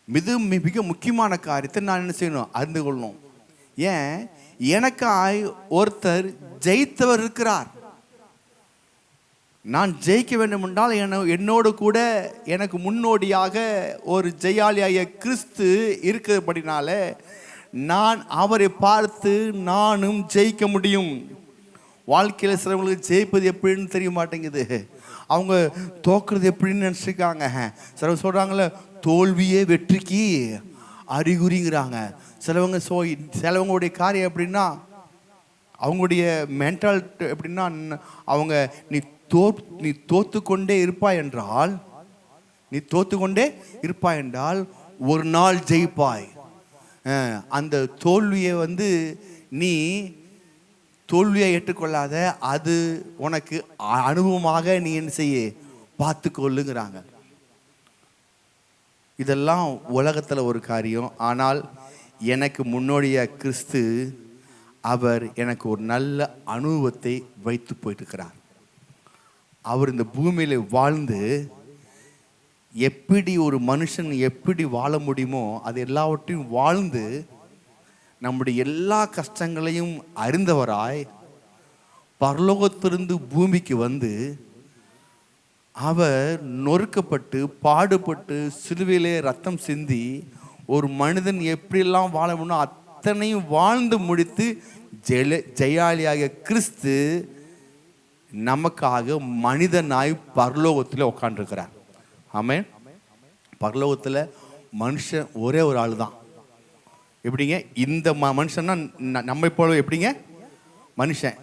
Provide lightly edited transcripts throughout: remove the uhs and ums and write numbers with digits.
மிக முக்கியமான காரியத்தை நான் என்ன செய்யணும்? அறிந்து கொள்ளணும். ஏன்? எனக்காய் ஒருத்தர் ஜெயித்தவர் இருக்கிறார். நான் ஜெயிக்க வேண்டும் என்றால் என்னோடு கூட எனக்கு முன்னோடியாக ஒரு ஜெயாலியாய கிறிஸ்து இருக்கிறபடினால நான் அவரை பார்த்து நானும் ஜெயிக்க முடியும். வாழ்க்கையில் சிலவங்களுக்கு ஜெயிப்பது எப்படின்னு தெரிய மாட்டேங்குது. அவங்க தோக்குறது எப்படின்னு நினச்சிருக்காங்க. சிலவங்க சொல்கிறாங்களே தோல்வியே வெற்றிக்கு அறிகுறிங்கிறாங்க. சிலவங்களுடைய காரியம் எப்படின்னா, அவங்களுடைய மென்டாலிட்டி எப்படின்னா, அவங்க நீ தோத்துக்கொண்டே இருப்பாய் என்றால் ஒரு நாள் ஜெயிப்பாய். அந்த தோல்வியை நீ தோல்வியை ஏற்றுக்கொள்ளாத, அது உனக்கு அனுபவமாக நீ என்ன செய்ய பார்த்து கொள்ளுங்கிறாங்க. இதெல்லாம் உலகத்தில் ஒரு காரியம். ஆனால் எனக்கு முன்னோடிய கிறிஸ்து அவர் எனக்கு ஒரு நல்ல அனுபவத்தை வைத்து போயிட்டுருக்கிறார். அவர் இந்த பூமியில் வாழ்ந்து எப்படி ஒரு மனுஷன் எப்படி வாழ முடியுமோ அது எல்லாவற்றையும் வாழ்ந்து நம்முடைய எல்லா கஷ்டங்களையும் அறிந்தவராய் பரலோகத்திலிருந்து பூமிக்கு வந்து அவர் நொறுக்கப்பட்டு பாடுபட்டு சிலுவையிலே ரத்தம் சிந்தி ஒரு மனிதன் எப்படியெல்லாம் வாழ முடியும் அத்தனையும் வாழ்ந்து முடித்து ஜெயாலியாக கிறிஸ்து நமக்காக மனிதனாய் பரலோகத்தில் உட்காந்துருக்கிறார். ஆமென். பரலோகத்தில் மனுஷன் ஒரே ஒரு ஆள் தான். எப்படிங்க? இந்த மனுஷன்னா நம்மை போல எப்படிங்க மனுஷன்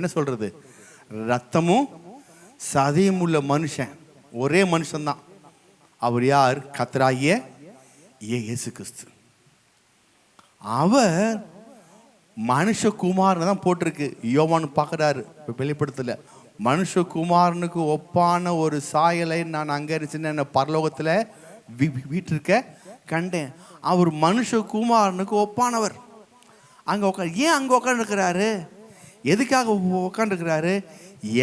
என்ன சொல்றது, ரத்தமும் சதையும் உள்ள மனுஷன், ஒரே மனுஷன்தான். அவர் யார்? கர்த்தராகிய இயேசு கிறிஸ்து. அவர் மனுஷகுமாரன் தான் போட்டிருக்கு. யோவான் பார்க்குறாரு வெளிப்படுத்தல, மனுஷகுமாரனுக்கு ஒப்பான ஒரு சாயலை நான் அங்கே இருந்துச்சுன்னு பரலோகத்தில் வீட்டிருக்க கண்டேன். அவர் மனுஷகுமாரனுக்கு ஒப்பானவர். அங்கே ஏன் அங்கே உட்காந்துருக்கிறாரு? எதுக்காக உட்காந்துருக்கிறாரு?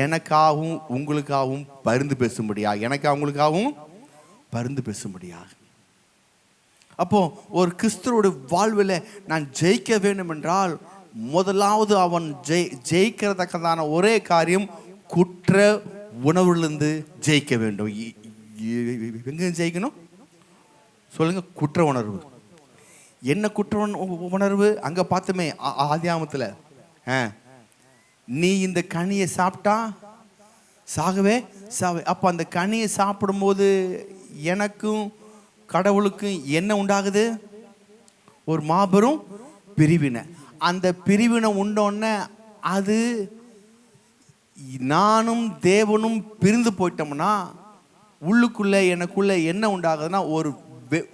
எனக்காகவும் உங்களுக்காகவும் பரிந்து பேசும்படியா, எனக்காக உங்களுக்காகவும் பரிந்து பேசும்படியா. அப்போ ஒரு கிறிஸ்துவோட வாழ்வில் நான் ஜெயிக்க வேண்டும் என்றால் முதலாவது அவன் ஜெயிக்கிறதுக்கான ஒரே காரியம் குற்ற உணர்விலிருந்து ஜெயிக்க வேண்டும். எங்க ஜெயிக்கணும் சொல்லுங்க? குற்ற உணர்வு. என்ன குற்ற உணர்வு? அங்க பார்த்தோமே ஆதியாகமத்துல, நீ இந்த கனியை சாப்பிட்டா சாகவே சாவே. அப்போ அந்த கனியை சாப்பிடும்போது எனக்கும் கடவுளுக்கும் என்ன உண்டாகுது? ஒரு மாபெரும் பிரிவினை. அந்த பிரிவினை உண்டோன்னே அது நானும் தேவனும் பிரிந்து போயிட்டோம்னா உள்ளுக்குள்ள எனக்குள்ள என்ன உண்டாகுதுன்னா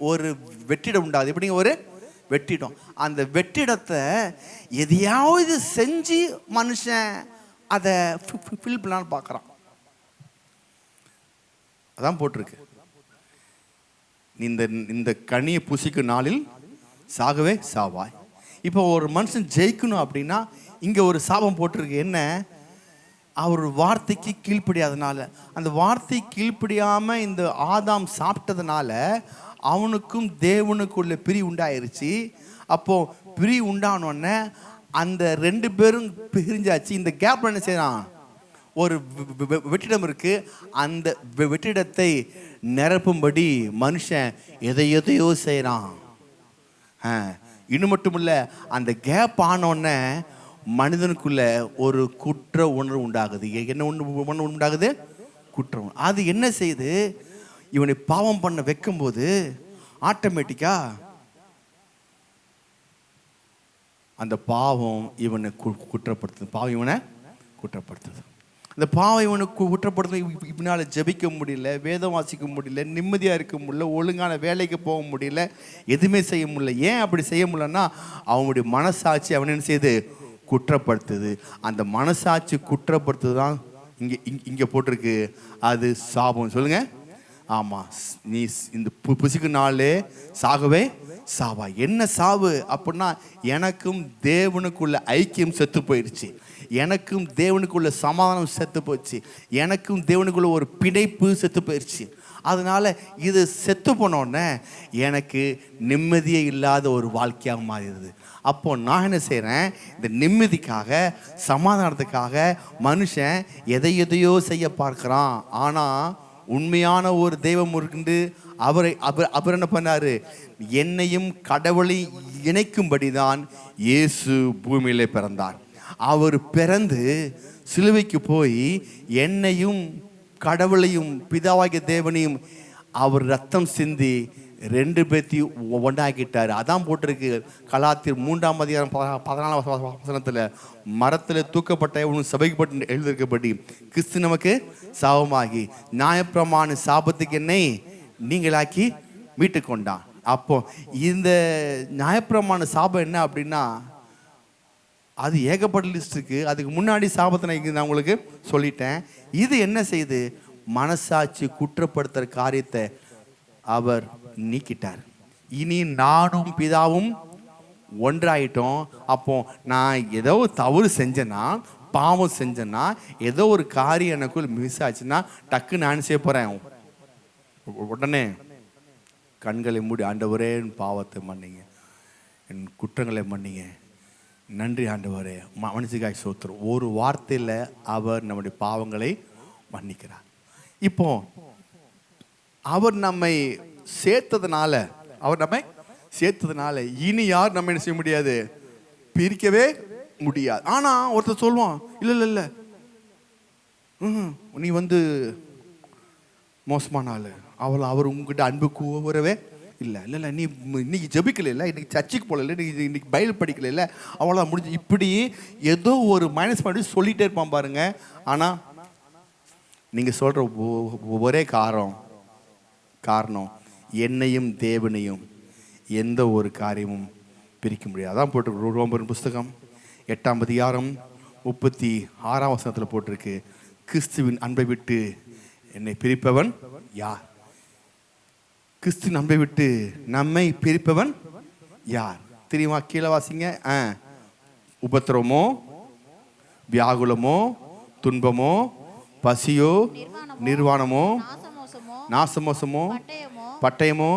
ஒரு வெற்றிடம் உண்டாகுது. எப்படிங்க? ஒரு வெற்றிடம். அந்த வெற்றிடத்தை எதையாவது செஞ்சு மனுஷன் அதை ஃபில் பண்ணலான்னு பார்க்குறான். அதான் போட்டிருக்கு, இந்த கனியை புசிக்கும் நாளில் சாகவே சாவாய். இப்போ ஒரு மனுஷன் ஜெயிக்கணும் அப்படின்னா இங்கே ஒரு சாபம் போட்டிருக்கு. என்ன? அவர் வார்த்தைக்கு கீழ்ப்படியாதனால, அந்த வார்த்தை கீழ்ப்படியாமல் இந்த ஆதாம் சாப்பிட்டதுனால அவனுக்கும் தேவனுக்குள்ள பிரி உண்டாயிருச்சு. அப்போது பிரி உண்டானோடனே அந்த ரெண்டு பேரும் பிரிஞ்சாச்சு. இந்த கேப்ல என்ன செய்யறான்? ஒரு வெற்றிடம் இருக்கு. அந்த வெற்றிடத்தை நிரப்பும்படி மனுஷன் எதையோ செய்யறான். இன்னும் மட்டும் இல்ல, அந்த கேப் ஆனோடனே மனிதனுக்குள்ள ஒரு குற்ற உணர்வு உண்டாகுது. என்ன உணர்வு உண்டாகுது? குற்ற உணர்வு. அது என்ன செய்யுது? இவனை பாவம் பண்ண வைக்கும்போது ஆட்டோமேட்டிக்கா அந்த பாவம் இவனை குற்றப்படுத்துது. பாவம் இவனை குற்றப்படுத்துது. அந்த பாவம் இவனுக்கு குற்றப்படுத்துது. இவனால ஜெபிக்க முடியல, வேதம் வாசிக்க முடியல, நிம்மதியாக இருக்க முடியல, ஒழுங்கான வேலைக்கு போக முடியல, எதுவுமே செய்ய முடியல. ஏன் அப்படி செய்ய முடியலன்னா அவனுடைய மனசாட்சி அவனை என்ன செய்யுது? குற்றப்படுத்துது. அந்த மனசாட்சி குற்றப்படுத்துது தான் இங்கே போட்டிருக்கு. அது சாபம். சொல்லுங்க. ஆமாம், நீ இந்த புசிக்கு நாளே சாகவே சாவா. என்ன சாவு அப்படின்னா எனக்கும் தேவனுக்குள்ள ஐக்கியம் செத்து போயிடுச்சு, எனக்கும் தேவனுக்குள்ள சமாதானம் செத்து போயிடுச்சு, எனக்கும் தேவனுக்குள்ள ஒரு பிணைப்பு செத்து போயிடுச்சு. அதனால இது செத்து போனோடனே எனக்கு நிம்மதியே இல்லாத ஒரு வாழ்க்கையாக மாறிடுது. அப்போ நான் என்ன செய்கிறேன், இந்த நிம்மதிக்காக சமாதானத்துக்காக மனுஷன் எதையோ செய்ய பார்க்குறான். ஆனால் உண்மையான ஒரு தெய்வம் இருக்கு. அவர் என்ன பண்ணாரு, என்னையும் கடவுளை இணைக்கும்படி தான் இயேசு பூமியிலே பிறந்தார். அவர் பிறந்து சிலுவைக்கு போய் என்னையும் கடவுளையும் பிதாவாகிய தேவனையும் அவர் ரத்தம் சிந்தி 2 பேர்த்தையும் ஒன்றாக்கிட்டார். அதான் போட்டிருக்கு கலாத்தியர் 3:14 மரத்தில் தூக்கப்பட்ட சபைக்கப்பட்டு எழுதியிருக்கப்படி கிறிஸ்து நமக்கு சாபமாகி நியாயப்பிரமாண சாபத்துக்கு என்னை நீங்களாக்கி மீட்டு கொண்டான். அப்போ இந்த நியாயப்பிரமாண சாபம் என்ன அப்படின்னா, அது ஏகப்பட்ட லிஸ்ட் இருக்கு. அதுக்கு முன்னாடி சாபத்தை நான் உங்களுக்கு சொல்லிட்டேன். இது என்ன செய்யுது, மனசாட்சி குற்றப்படுத்துற காரியத்தை அவர் நீக்கிட்டார். இனி நானும் பிதாவும் ஒன்றாயிட்டோம். அப்போ நான் ஏதோ தவறு செஞ்சேன்னா, பாவம் செஞ்சேன்னா, ஏதோ ஒரு காரியம் எனக்குள் மிஸ் ஆச்சுன்னா டக்கு நான் செய்ய போறேன், உடனே கண்களை மூடி ஆண்டவரே என் பாவத்தை மன்னிங்க, என் குற்றங்களை மன்னிங்க, நன்றி ஆண்டவரே, மனுஷிகாய் சோத்திரம். ஒரு வார்த்தையில் அவர் நம்முடைய பாவங்களை மன்னிக்கிறார். இப்போ அவர் நம்மை சேர்த்ததுனால இனி யார் நம்ம என்ன செய்ய முடியாது, பிரிக்கவே முடியாது. ஆனா ஒருத்தர் சொல்லுவான், இல்ல நீ மோசமான ஆளு, அவர் உங்ககிட்ட அன்பு கூறவே இல்லை, நீ இன்னைக்கு ஜெபிக்கல, இன்னைக்கு சர்ச்சுக்கு போகல, இன்னைக்கு பைபிள் படிக்கல, இல்லை அவ்வளோதான் முடிஞ்சு. இப்படி ஏதோ ஒரு மைனஸ் பண்ணி சொல்லிட்டே இருப்பான் பாருங்க. ஆனால் நீங்கள் சொல்கிற ஒரே காரணம் என்னையும் தேவனையும் எந்த ஒரு காரியமும் பிரிக்க முடியாது. அதான் போட்டிருக்கு ரோமர் புஸ்தகம் 8:36 போட்டிருக்கு, கிறிஸ்துவின் அன்பை விட்டு என்னை பிரிப்பவன் யார்? கிறிஸ்துவின் அன்பை விட்டு நம்மை பிரிப்பவன் யார் தெரியுமா? கீழே வாசிங்க. உபத்திரமோ, வியாகுலமோ, துன்பமோ, பசியோ, நிர்வாணமோ, நாசமோசமோ, பட்டயமோ,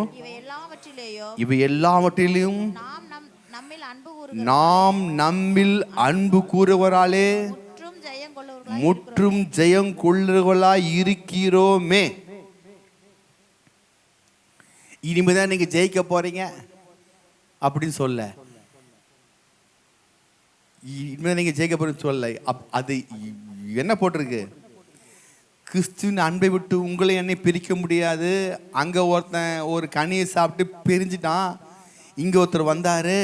இவை எல்லாவற்றிலும் நாம் நம்மில் அன்பு கூறுவராலே முற்றும் ஜெயம் கொள்ளுவர்களாய் இருக்கிறோமே. இனிமேதான் நீங்க ஜெயிக்க போறீங்க அப்படின்னு சொல்ல, இனிமேதான் நீங்க ஜெயிக்க போறீங்கன்னு சொல்ல. அது என்ன போட்டிருக்கு, கிறிஸ்துவின் அன்பை விட்டு உங்களை என்னை பிரிக்க முடியாது. அங்க ஒருத்தன் ஒரு கனியை சாப்பிட்டு பிரிஞ்சிட்டான், இங்க ஒருத்தர் வந்தாரு,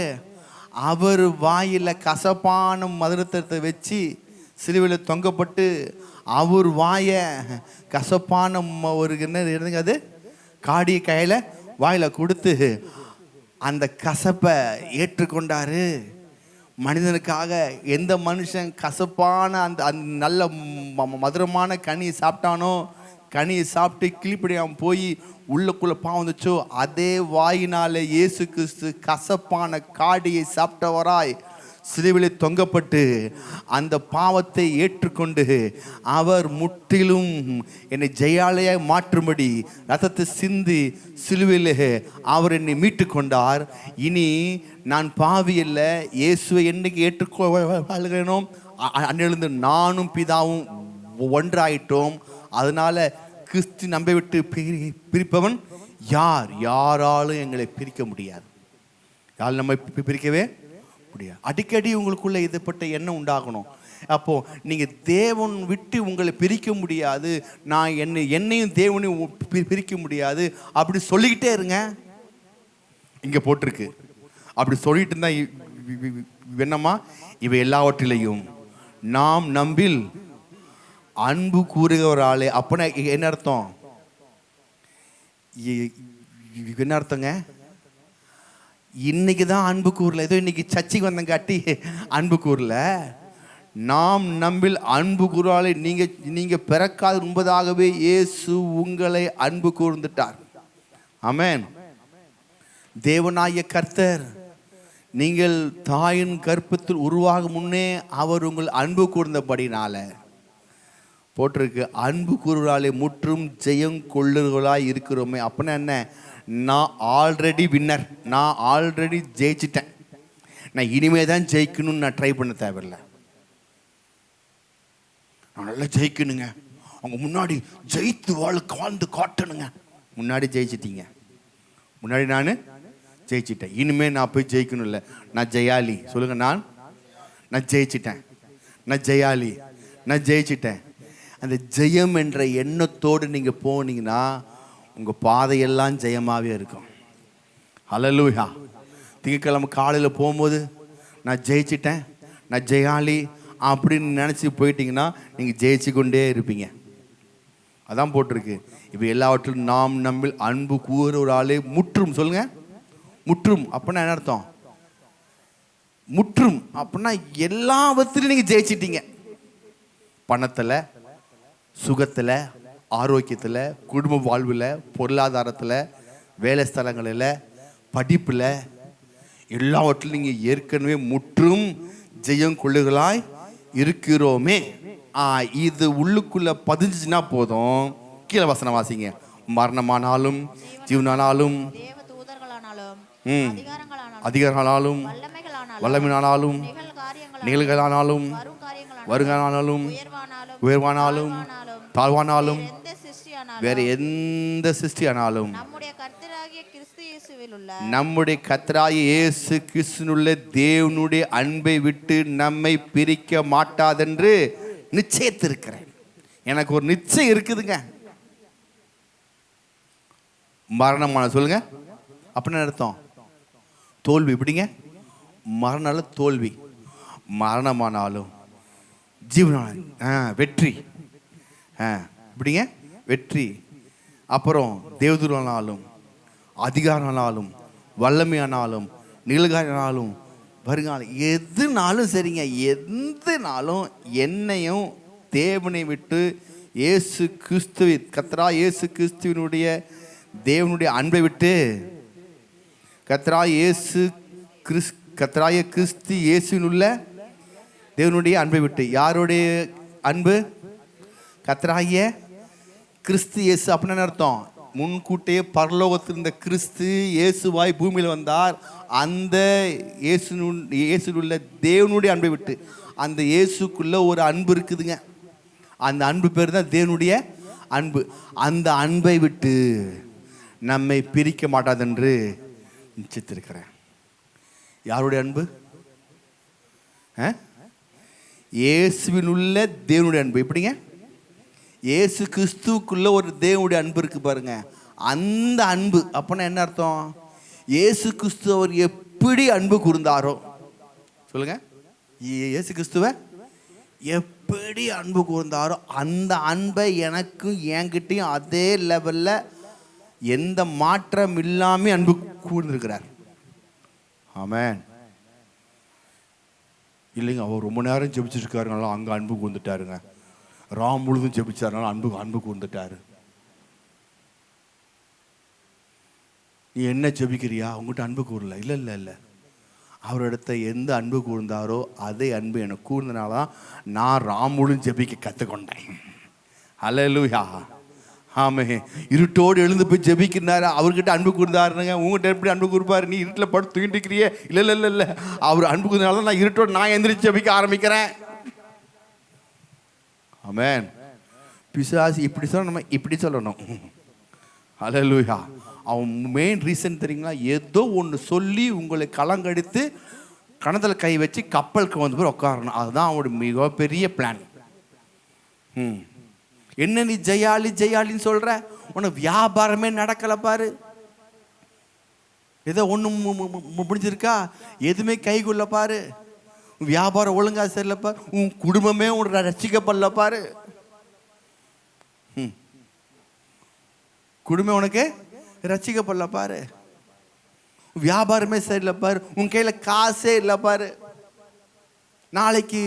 அவர் வாயில கசப்பான மதுரத்தை வச்சு சிலுவையில் தொங்கப்பட்டு அவர் வாய கசப்பான ஒரு என்ன இருந்துங்க, அது காடிய கையில வாயில கொடுத்து அந்த கசப்பை ஏற்றுக்கொண்டாரு. மனிதனுக்காக எந்த மனுஷன் கசப்பான அந்த நல்ல மதுரமான கனியை சாப்பிட்டானோ, கனியை சாப்பிட்டு கிளிப்படியாமல் போய் உள்ளுக்குள்ள பாவம் வந்துச்சோ, அதே வாயினால இயேசு கிறிஸ்து கசப்பான காடியை சாப்பிட்டவராய் சிலுவையிலே தொங்கப்பட்டு அந்த பாவத்தை ஏற்றுக்கொண்டு அவர் முற்றிலும் என்னை ஜெயாலயாய் மாற்றும்படி ரத்தத்தை சிந்தி சிலுவையிலே அவர் என்னை மீட்டு கொண்டார். இனி நான் பாவி அல்ல, இயேசுவை என்னைக்கு ஏற்றுக்கொள்கிறேனோ அன்னிலிருந்து நானும் பிதாவும் ஒன்றாயிட்டோம். அதனால கிறிஸ்து நம்பை விட்டு பிரிப்பவன் யார்? யாராலும் எங்களை பிரிக்க முடியாது. யாரும் நம்ம பிரிக்கவே முடியாது. அடிக்கடி உங்களுக்குள்ள இதுபட்ட எண்ணம் உண்டாகணும். அப்போ நீங்க தேவன் விட்டு உங்களை பிரிக்க முடியாது, நான் என்னையும் தேவனையும் பிரிக்க முடியாது அப்படி சொல்லிக்கிட்டே இருங்க. இங்க போட்டிருக்கு, அப்படி சொல்லிட்டு இருந்தா என்னமா, இவை எல்லாவற்றிலையும் நாம் நம்பில் அன்பு கூறுகிறவராலே. அப்பனா என்ன அர்த்தம்? என்ன அர்த்தங்க? இன்னைக்கு தான் அன்பு கூறல, ஏதோ இன்னைக்கு சர்ச்சைக்கு வந்தங்காட்டி அன்பு கூறல. நாம் நம்பில் அன்பு கூறாலே நீங்க பிறக்காத முன்பதாகவே இயேசு உங்களை அன்பு கூர்ந்துட்டார். ஆமென். தேவனாய கர்த்தர் நீங்கள் தாயின் கர்ப்பத்தில் உருவாகும் முன்னே அவர் உங்கள் அன்பு கூர்ந்தபடினால போட்டிருக்கு, அன்பு கூறுவதாலே முற்றும் ஜெயம் கொள்ளுகளாய் இருக்கிறோமே. அப்படின்னா என்ன? நான் ஆல்ரெடி வின்னர், நான் ஆல்ரெடி ஜெயிச்சிட்டேன், நான் இனிமே தான் ஜெயிக்கணும்னு நான் ட்ரை பண்ண தேவையில்லை. நான் நல்லா ஜெயிக்கணுங்க, அவங்க முன்னாடி ஜெயித்து வாழ்ந்து காட்டணுங்க. முன்னாடி ஜெயிச்சிட்டீங்க, முன்னாடி நான் ஜெயிச்சிட்டேன், இனிமேல் நான் போய் ஜெயிக்கணும் இல்லை. நான் ஜெயாலி சொல்லுங்க, நான் ஜெயிச்சிட்டேன், நான் ஜெயாலி, நான் ஜெயிச்சிட்டேன். அந்த ஜெயம் என்ற எண்ணத்தோடு நீங்கள் போனீங்கன்னா உங்கள் பாதையெல்லாம் ஜெயமாகவே இருக்கும். ஹல்லேலூயா. திங்கட்கிழமை காலையில் போகும்போது நான் ஜெயிச்சிட்டேன், நான் ஜெயாலி அப்படின்னு நினச்சி போயிட்டீங்கன்னா நீங்கள் ஜெயிச்சு கொண்டே இருப்பீங்க. அதான் போட்டிருக்கு. இப்போ எல்லாவற்றிலும் நாம் நம்மில் அன்பு கூற ஒரு ஆளே முற்றும். சொல்லுங்க, முற்றும். அப்படின்னா என்ன அர்த்தம்? முற்றும் அப்படின்னா எல்லாவற்றிலும் நீங்கள் ஜெயிச்சிட்டீங்க. பணத்தில், சுகத்தில், ஆரோக்கியத்தில், குடும்ப வாழ்வில், பொருளாதாரத்தில், வேலை ஸ்தலங்களில், படிப்பில், எல்லாவற்றிலும் நீங்கள் ஏற்கனவே முற்றும் ஜெயம் கொள்ளுகளாய் இருக்கிறோமே. இது உள்ளுக்குள்ள பதிஞ்சுன்னா போதும். கீழே வசனம் வாசிங்க. மரணமானாலும் ஜீவனானாலும் அதிகாரங்களானாலும் வல்லமையானாலும் நிகழ்காலமானாலும் வருங்காலமானாலும் உயர்வானாலும் தாழ்வானாலும் வேற எந்த சிருஷ்டியானாலும் நம்முடைய கர்த்தராகிய இயேசு கிறிஸ்துவினுள்ள தேவனுடைய அன்பை விட்டு நம்மை பிரிக்க மாட்டாதென்று நிச்சயத்திருக்கிறேன். எனக்கு ஒரு நிச்சயம் இருக்குதுங்க. மரணமான சொல்லுங்க அப்படின்னு அர்த்தம் தோல்வி. இப்படிங்க, மரணால தோல்வி, மரணமானாலும் ஜீவனாலும் வெற்றி. இப்படிங்க வெற்றி. அப்புறம் தேவதூரானாலும் அதிகாரமானாலும் வல்லமையானாலும் நிகழ்காலமானாலும் வருங்காலம் எதுனாலும் சரிங்க, எந்த நாளும் என்னையும் தேவனை விட்டு இயேசு கிறிஸ்துவ கர்த்தரா இயேசு கிறிஸ்துவினுடைய தேவனுடைய அன்பை விட்டு கர்த்தராகிய கிறிஸ்து இயேசுவினுள்ள தேவனுடைய அன்பை விட்டு. யாருடைய அன்பு? கர்த்தராகிய கிறிஸ்து இயேசு. அப்படின்னு அர்த்தம் முன்கூட்டியே பரலோகத்தில் இருந்த கிறிஸ்து இயேசுவாய் பூமியில் வந்தார். அந்த இயேசுள்ள தேவனுடைய அன்பை விட்டு, அந்த இயேசுக்குள்ள ஒரு அன்பு இருக்குதுங்க. அந்த அன்பு பேர் தான் தேவனுடைய அன்பு. அந்த அன்பை விட்டு நம்மை பிரிக்க மாட்டாதென்று நிச்சயித்திருக்கிறேன். யாருடைய அன்பு? இயேசுவில் உள்ள தேவனுடைய அன்பு. எப்படிங்க? இயேசு கிறிஸ்துவுக்குள்ள ஒரு தேவனுடைய அன்பு இருக்கு பாருங்க. அந்த அன்பு அப்படின்னா என்ன அர்த்தம்? இயேசு கிறிஸ்து அவர் எப்படி அன்பு கூர்ந்தாரோ சொல்லுங்க, இயேசு கிறிஸ்துவ எப்படி அன்பு கூர்ந்தாரோ அந்த அன்பை எனக்கும் என்கிட்டையும் அதே லெவல்ல எந்த மாற்றம் இல்லாம அன்பு கூர்ந்திருக்கிறார். ஆமென். இல்லைங்க, அவர் ரொம்ப நேரம் ஜெபிச்சிருக்காருனால அங்கே அன்பு கூர்ந்துட்டாருங்க. ராம் முழுதும் ஜெபிச்சாருனால அன்பு கூர்ந்துட்டாரு. நீ என்ன ஜெபிக்கிறியா? உங்ககிட்ட அன்பு கூறல. இல்லை இல்லை இல்லை, அவரிடத்த எந்த அன்பு கூர்ந்தாரோ அதே அன்பு எனக்கு கூர்ந்தனால தான் நான் ராமுழும் ஜெபிக்க கற்றுக்கொண்டேன். ஹல்லேலூயா. ஆமே. இருட்டோடு எழுந்து போய் ஜெபிக்கிறாரு, அவர்கிட்ட அன்பு கூர்ந்தாருங்க. உங்ககிட்ட எப்படி அன்பு கூர்ப்பாரு? நீ இருட்டில் படுத்து தூங்கிட்டு இருக்கிறியே. இல்லை இல்லை இல்லை இல்லை, அவர் அன்பு கூர்ந்தனால தான் நான் இருட்டோடு நான் எந்திரிச்சு ஜெபிக்க ஆரம்பிக்கிறேன். ஆமென். பிசாசு இப்படி சொல்ல, நம்ம இப்படி சொல்லணும். ஹல்லேலூயா. அவன் மெயின் ரீசன் தெரியுங்களா? ஏதோ ஒன்று சொல்லி உங்களை கலங்கடித்து கணத்தில் கை வச்சு கப்பலுக்கு வந்து போய் உட்காரணும். அதுதான் அவனோட மிகப்பெரிய பிளான். என்ன நீ ஜெயாலி ஜெயாலின்னு சொல்ற? உனக்கு வியாபாரமே நடக்கல பாரு. ஏதோ ஒன்று முடிஞ்சிருக்கா? எதுவுமே கைக்குள்ள பாரு. வியாபாரம் ஒழுங்கா சரியில்ல பாரு. உன் குடும்பமே உன் ரசிக்கப்படல பாரு. குடும்பம் உனக்கு ரசிக்கப்படல பாரு. வியாபாரமே சரியில்லை பாரு. உன் கையில காசே இல்லை பாரு. நாளைக்கு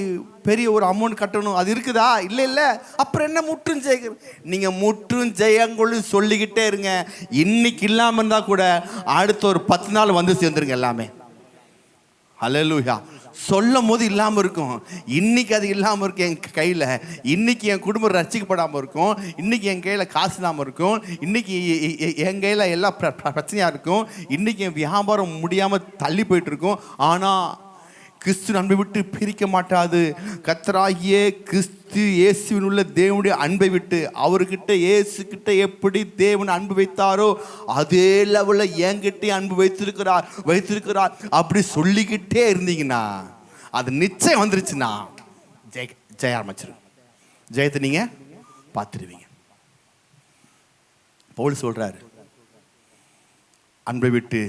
பெரிய ஒரு அமௌண்ட் கட்டணும், அது இருக்குதா? இல்லை இல்லை. அப்புறம் என்ன முற்றும் ஜெய? நீங்க முற்றும் ஜெயங்கொள்ளு சொல்லிக்கிட்டே இருங்க. இன்னைக்கு இல்லாம இருந்தா கூட அடுத்த ஒரு 10 நாள் வந்து சேர்ந்துருங்க எல்லாமே. ஹல்லேலூயா. சொல்லும் போது இல்லாமல் இருக்கும், இன்னைக்கு அது இல்லாமல் இருக்கும் என் கையில், இன்னைக்கு என் குடும்பம் ரசிக்கப்படாமல் இருக்கும், இன்னைக்கு என் கையில் காசு இல்லாமல் இருக்கும், இன்னைக்கு என் கையில் எல்லாம் பிரச்சனையாக இருக்கும், இன்னைக்கு என் வியாபாரம் முடியாமல் தள்ளி போயிட்டு இருக்கும். ஆனால் கிறிஸ்து அன்பை விட்டு பிரிக்க மாட்டாது. கர்த்தராகிய கிறிஸ்து இயேசுவின் உள்ள தேவனுடைய அன்பை விட்டு, அவர்கிட்ட இயேசு கிட்ட எப்படி தேவன் அன்பு வைத்தாரோ அதே லெவலில் என்கிட்ட அன்பு வைத்திருக்கிறார் அப்படி சொல்லிக்கிட்டே இருந்தீங்கன்னா அது நிச்சயம் வந்துருச்சுன்னா ஜெய ஆரம்பிச்சிடும். ஜெயத்தை நீங்க பார்த்துருவீங்க. பவுல் சொல்றாரு, அன்பை விட்டு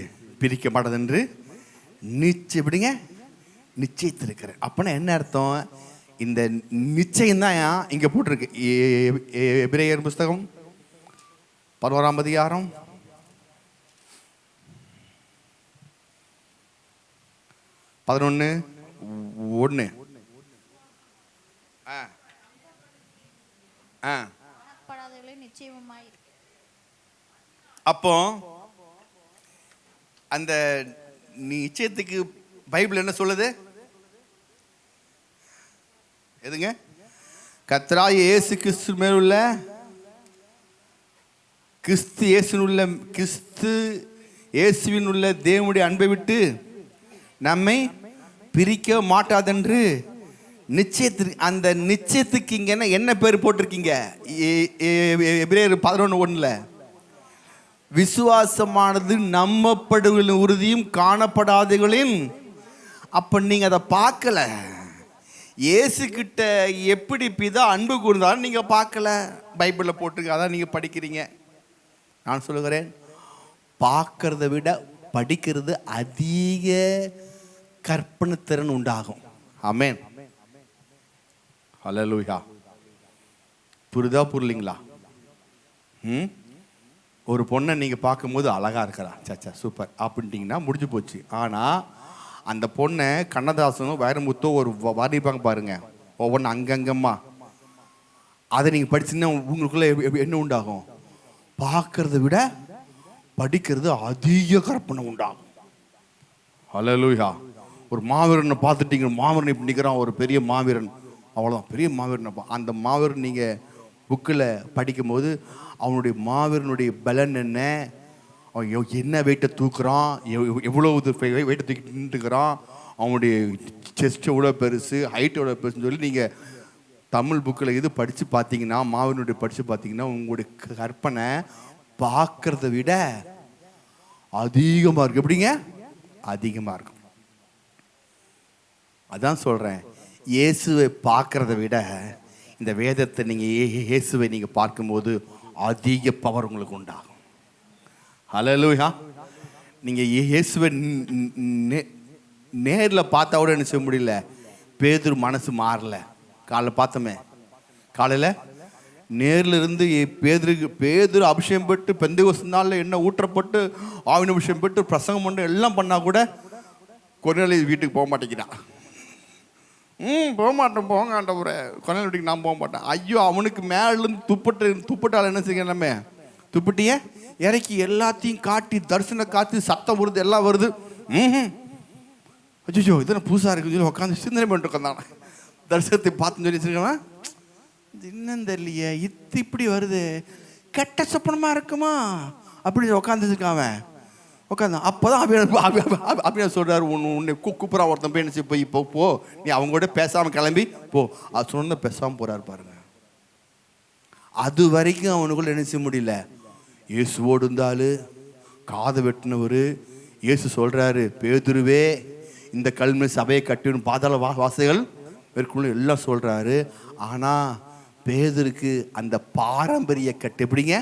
பிரிக்க மாட்டது என்று நிச்சயம் எப்படிங்க நிச்சயத்திருக்கிற. அப்பனா என்ன அர்த்தம்? இந்த நிச்சயம் தான் இங்க போட்டிருக்கு. எபிரேயர் புஸ்தகம் 11ஆம் அதிகாரம் 11:1. அப்போ அந்த நிச்சயத்துக்கு பைபிள் என்ன சொல்லுது? எதுங்க? கர்த்தராகிய இயேசு கிறிஸ்து மேல் உள்ள கிறிஸ்து இயேசுவின் உள்ள தேவனுடைய அன்பை விட்டு நம்மை பிரிக்க மாட்டாதென்று நிச்சயத்திற்கு. அந்த நிச்சயத்துக்கு இங்க என்ன பேர் போட்டிருக்கீங்க? எபிரேயர் 11:1 விசுவாசமானது நம்பப்படுகளின் உறுதியும் காணப்படாதவர்களின். அப்ப நீங்க அதை பார்க்கல. இயேசு கிட்ட எப்படி பிதா அன்பு கூர்ந்தாலும் நீங்க பார்க்கல. பைபிளில் போட்டிருக்க, அதான் நீங்க படிக்கிறீங்க. நான் சொல்லுகிறேன், பார்க்கறத விட படிக்கிறது அதிக கற்பனை திறன் உண்டாகும். ஆமென். ஹல்லேலூயா. புரிதா புரியலீங்களா? ஒரு பொண்ணை நீங்கள் பார்க்கும்போது அழகாக இருக்கிறா, சச்சா சூப்பர் அப்படின்ட்டிங்கன்னா முடிஞ்சு போச்சு. ஆனால் அந்த பொண்ணை கண்ணதாசனும் வைரமுத்தோ ஒரு வர்ணிப்பாங்க பாருங்க, ஒவ்வொன்று அங்கங்கம்மா. அதை நீங்கள் படிச்சுன்னா உங்களுக்குள்ள என்ன உண்டாகும்? பார்க்கறத விட படிக்கிறது அதிக கற்பனை உண்டாகும். ஹல்லேலூயா. ஒரு மாவீரனை பார்த்துட்டீங்க, மாவீரன் இப்படி நிற்கிறான், ஒரு பெரிய மாவீரன், அவ்வளோதான் பெரிய மாவீரன். அந்த மாவீரன் நீங்கள் புக்கில் படிக்கும்போது அவனுடைய மாவீரனுடைய பலன் என்ன, அவன் என்ன வெயிட்டை தூக்குறான், எவ்வளோ வெயிட்டை தூக்கி நின்றுக்கிறான், அவனுடைய செஸ்ட் எவ்வளோ பெருசு, ஹைட் எவ்வளோ பெருசுன்னு சொல்லி நீங்கள் தமிழ் புக்கில் இது படித்து பார்த்தீங்கன்னா, மாவீரனுடைய படித்து பார்த்தீங்கன்னா உங்களுடைய கற்பனை பார்க்கறத விட அதிகமாக இருக்கும். எப்படிங்க? அதிகமாக இருக்கும். அதான் சொல்கிறேன், இயேசுவை பார்க்கறத விட இந்த வேதத்தை நீங்கள் இயேசுவை நீங்கள் பார்க்கும்போது அதிக பவர் உங்களுக்கு உண்டாகும். ஹல்லேலூயா. நீங்கள் இயேசுவை நேரில் பார்த்தா கூட என்ன செய்ய முடியல, பேதுரு மனசு மாறல. காலைல பார்த்தோமே, காலையில் நேரில் இருந்து பேதுரு அபிஷேகம் பெற்று பெந்தேகோஸ்து நாளில் என்ன ஊற்றப்பட்டு ஆவின் அபிஷேகம் பெற்று பிரசங்கம் பண்ண எல்லாம் பண்ணால் கூட கொர்நேலியு வீட்டுக்கு போக மாட்டேங்கிறான். போக மாட்டேன், போங்க ஆண்டவரே, கொர்நேலியு வீட்டுக்கு நான் போக மாட்டேன். ஐயோ, அவனுக்கு மேலேருந்து துப்பட்டால் என்ன செய்யணும், நம்ம துப்பட்டியே இறக்கி எல்லாத்தையும் காட்டி தரிசன காத்து சத்தம் வருது, எல்லாம் வருது. அச்சோ இதெல்லாம் புதுசாக இருக்குன்னு சொல்லி உட்காந்து சிந்தனை பண்ணிட்டு உட்காந்தான். தரிசனத்தை பார்த்துன்னு சொல்லி வச்சுருக்கவன், இன்னும் தெரியலையே இப்படி வருது, கெட்ட சொப்பனமாக இருக்குமா அப்படி உட்காந்துருக்காவன் உட்காந்து. அப்போ தான் அப்படியே சொல்கிறார், உன்னை கூப்பிட்றா ஒருத்தன் போய் என்ன போய் இப்போ போ, நீ அவங்க கூட பேசாமல் கிளம்பி போ. அது சொன்ன பேசாமல் போகிறாரு பாருங்க. அது வரைக்கும் அவனுக்குள்ள என்ன செய்ய முடியல. இயேசுவோடு இருந்தாலும் காதை வெட்டினவர் இயேசு சொல்கிறாரு, பேதுருவே இந்த கல்வி சபையை கட்டிடும் பாதாள வாசைகள் மேற்கொள்ள எல்லாம் சொல்கிறாரு. ஆனால் பேதுருக்கு அந்த பாரம்பரிய கட்டு எப்படிங்க,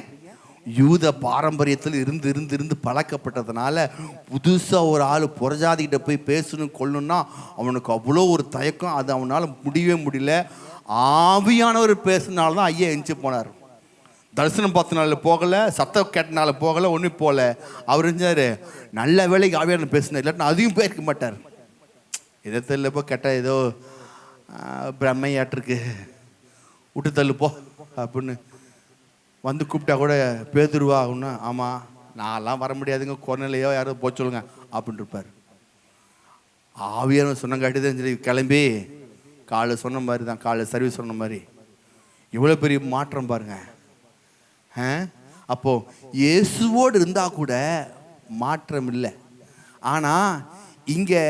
யூத பாரம்பரியத்தில் இருந்து பழக்கப்பட்டதுனால புதுசாக ஒரு ஆள் புறஜாதிக்கிட்ட போய் பேசணும் கொள்ளணும்னா அவனுக்கு அவ்வளோ ஒரு தயக்கம். அது அவனால் முடியவே முடியல. ஆவியானவர் பேசுனால தான் ஐயா எஞ்சி போனார். தரிசனம் பார்த்தனால போகலை, சத்தம் கேட்டனால போகலை, ஒன்றும் போகல. அவர் இருந்தார், நல்ல வேலைக்கு ஆவியானவர் பேசினார், இல்லாட்டினா அதையும் போயிருக்க மாட்டார். இதை தெரியலப்போ கேட்டால் ஏதோ பிரம்மையாட்டிருக்கு, விட்டு தள்ளுப்போ அப்படின்னு வந்து கூப்பிட்டா கூட பேதுருவா ஒன்று, ஆமாம் நான்லாம் வர முடியாதுங்க, கொர்நேலியோ யாரோ போக சொல்லுங்க அப்படின்னு இருப்பார். ஆவியானவர் சொன்னங்காட்டி தான் சரி கிளம்பி காலை சொன்ன மாதிரி தான், காலை சர்வீஸ் சொன்ன மாதிரி இவ்வளோ பெரிய மாற்றம் பாருங்க. அப்போ இயேசுவோடு இருந்தா கூட மாற்றம் இல்லை. ஆனால் இங்கே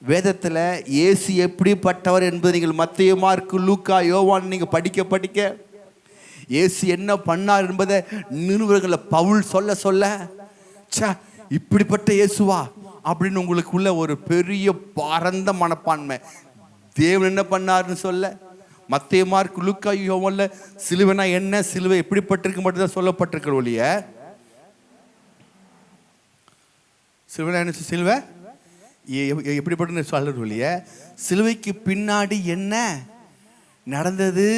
வேதத்தில் இயேசு எப்படிப்பட்டவர் என்பது நீங்கள் மத்தேயு, மார்க்கு, லூக்கா, யோவான் நீங்கள் படிக்க இயேசு என்ன பண்ணார் என்பதை நிருபர்களை பவுல் சொல்ல இப்படிப்பட்ட இயேசுவா அப்படின்னு உங்களுக்குள்ள ஒரு பெரிய பரந்த மனப்பான்மை. தேவன் என்ன பண்ணாருன்னு சொல்ல மத்தேயு, மார்க்கு, லூக்கா, யோவான்ல சிலுவைனா என்ன, சிலுவை எப்படிப்பட்டிருக்கு மட்டும்தான் சொல்லப்பட்டிருக்கிற ஒழிய சிலுவை என்ன, சிலுவை எப்படிப்பட்ட சொல்றது ஒழிய சிலுவைக்கு பின்னாடி என்ன நடந்தது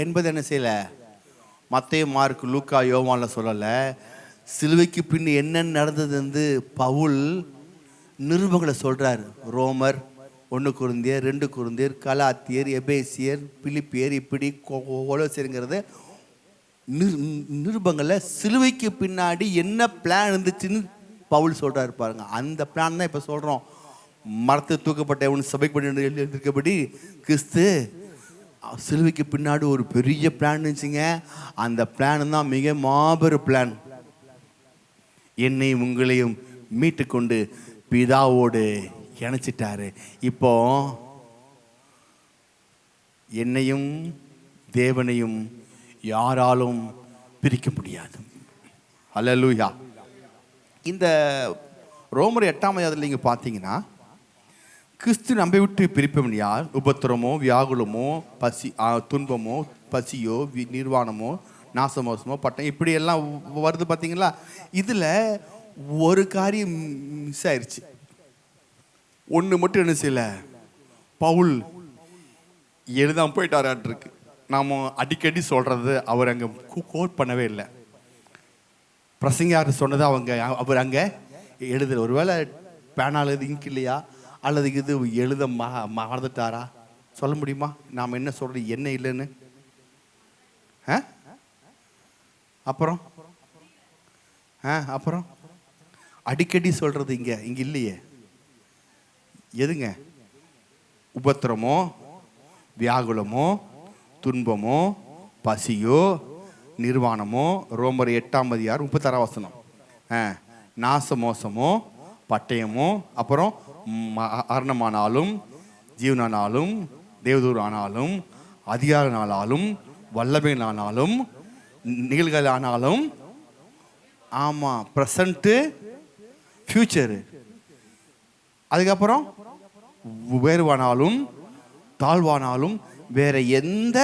என்பது என்ன செய்யல மத்தேயு, மார்க்கு, லூக்கா, யோவான்ல சொல்லலை. சிலுவைக்கு பின் என்ன நடந்தது என்று பவுல் நிருபங்களை சொல்றாரு. ரோமர், 1 கொரிந்தியர், 2 கொரிந்தியர், கலாத்தியர், எபேசியர், பிலிப்பியர், இப்படி கொலோசியர்ங்கிறது நிருபங்களில் சிலுவைக்கு பின்னாடி என்ன பிளான் இருந்துச்சுன்னு பவுல் சொல்றாரு பாருங்க. அந்த பிளான் தான் இப்போ சொல்கிறோம். மரத்தை தூக்கப்பட்ட எவன் சபைக்கு பண்ணி எழுதியிருக்கபடி கிறிஸ்து சிலுவைக்கு பின்னாடி ஒரு பெரிய பிளான் இருந்துச்சுங்க. அந்த பிளான் தான் மிக மாபெரும் பிளான். என்னையும் உங்களையும் மீட்டு கொண்டு பிதாவோடு இணைச்சிட்டாரு. இப்போ என்னையும் தேவனையும் யாராலும் பிரிக்க முடியாது. அல்லேலூயா. இந்த ரோமர் 8ஆம் அதிகாரத்தில் நீங்கள் பார்த்தீங்கன்னா கிறிஸ்து நம்மை விட்டு பிரிப்பவன் யார்? உபத்திரமோ, வியாகுலமோ, பசி, துன்பமோ, பசியோ, நிர்வாணமோ, நாசமோசமோ, பட்டம், இப்படி எல்லாம் வருது பார்த்தீங்களா? இதில் ஒரு காரியம் மிஸ் ஆயிடுச்சு. ஒன்று மட்டும் என்ன செய்யல பவுல் எழுதாம போயிட்டாரான்ருக்கு. நாம் அடிக்கடி சொல்கிறது அவர் அங்கே கோட் பண்ணவே இல்லை. பிரசங்கியார் சொன்னதை அவர் அங்கே எழுதலை. ஒருவேளை பேனால் இது இங்க் இல்லையா அல்லது இது எழுத மறந்துட்டாரா சொல்ல முடியுமா? நாம் என்ன சொல்கிறது என்ன இல்லைன்னு? அப்புறம் அப்புறம் அடிக்கடி சொல்கிறது இங்கே இல்லையே. எதுங்க? உபத்திரமோ, வியாகுலமோ, துன்பமோ, பசியோ, நிர்வாணமோ, ரோமர் 8ஆம் அதிகாரம் 36ஆம் வசனம், நாசமோசமோ, பட்டயமோ, அப்புறம் மரணமானாலும், ஜீவனானாலும், தேவதூரானாலும், அதிகாரனாலும், வல்லமையினாலும், நிகழ்காலானாலும், ஆமாம் ப்ரெசண்ட்டு, ஃபியூச்சரு, அதுக்கப்புறம் உயர்வானாலும் தாழ்வானாலும் வேற எந்த